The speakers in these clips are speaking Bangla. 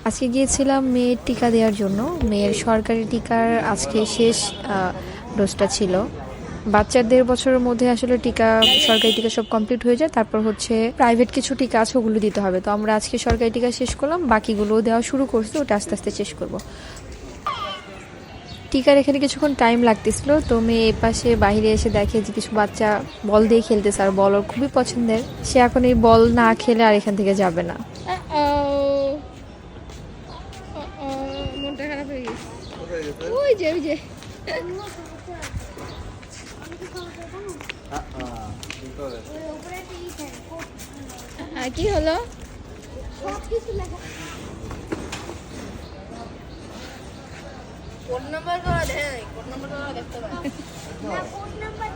আজকে গিয়েছিলাম মেয়ের টিকা দেওয়ার জন্য। মেয়ের সরকারি টিকার আজকে শেষ ডোজটা ছিল। বাচ্চার 1.5 বছরের মধ্যে আসলে টিকা, সরকারি টিকা সব কমপ্লিট হয়ে যায়, তারপর হচ্ছে প্রাইভেট কিছু টিকা আছে, ওগুলো দিতে হবে। তো আমরা আজকে সরকারি টিকা শেষ করলাম, বাকিগুলোও দেওয়া শুরু করছি, ওটা আস্তে আস্তে শেষ করব। টিকার এখানে কিছুক্ষণ টাইম লাগতেছিল, তো মেয়ে এপাশে বাইরে এসে দেখে যে কিছু বাচ্চা বল দিয়ে খেলতেছে, আর বল ওর খুবই পছন্দের। সে এখন এই বল না খেলে আর এখান থেকে যাবে না। মনটা খারাপ হয়ে গেছে। ওই যে ওই যে কি হলো? কোড নাম্বার করা দেয়, কোড নাম্বার করা দেখতে পাই না, কোড নাম্বার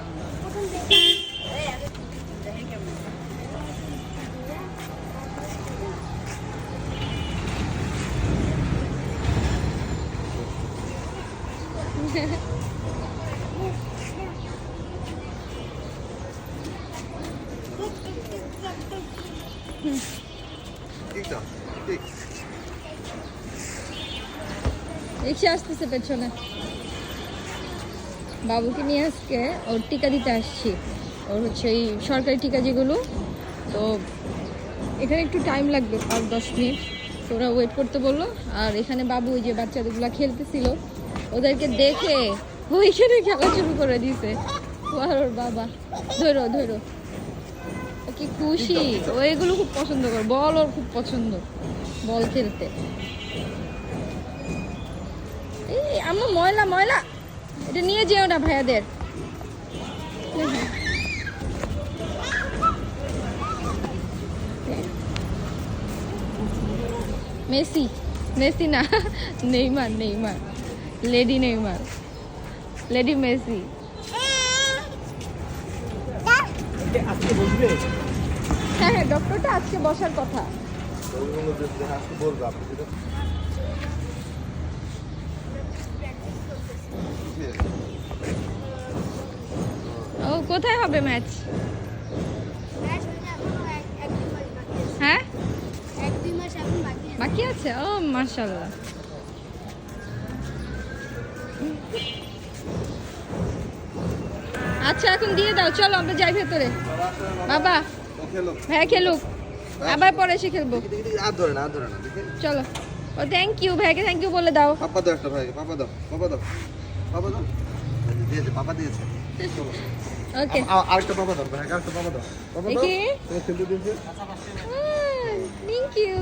প্রথম দেখি এই আগে দেখি কেমন রিক্সা আসতেছে পেছনে। বাবুকে নিয়ে আজকে ওর টিকা দিতে আসছি। ওর হচ্ছে এই সরকারি টিকা যেগুলো, তো এখানে একটু টাইম লাগবে 5-10 মিনিট, তো ওরা ওয়েট করতে বললো। আর এখানে বাবু ওই যে বাচ্চাগুলো খেলতেছিল, ওদেরকে দেখে ওইখানে খেলা শুরু করে দিয়েছে। আর ওর বাবা ধরো ধরো, ও কি খুশি! ও এগুলো খুব পছন্দ করে, বল ওর খুব পছন্দ, বল খেলতে। এই আমার ময়লা ময়লা, এটা নিয়ে যেও না ভাইয়াদের। মেসি, মেসি না, Neymar, Neymar, lady Neymar, lady Messi. হ্যাঁ হ্যাঁ, ডক্টরটা আজকে বসার কথা। ও কোথায় হবে ম্যাচ? হ্যাঁ, 1-2 মাস এখন বাকি আছে। বাকি আছে। ও মাশাআল্লাহ। আচ্ছা এখন দিয়ে দাও, চলো আমরা যাই ভেতরে। বাবা ভাইয়া খেলুক, আবার পরে এসে খেলবো। আর ধরে না, আর ধরে না, দেখে চলো। ও থ্যাংক ইউ, ভাইকে থ্যাংক ইউ বলে দাও। পাপা দাও একটা, ভাইকে পাপা দাও, পাপা দাও, পাপা দাও, দিয়েছে, পাপা দিয়েছে। চলো ওকে, আরেকটা পাপা দাও, ভাইকে আরেকটা পাপা দাও, পাপা দাও, দেখি। তুমি খেলতে দিয়েছে। Thank you.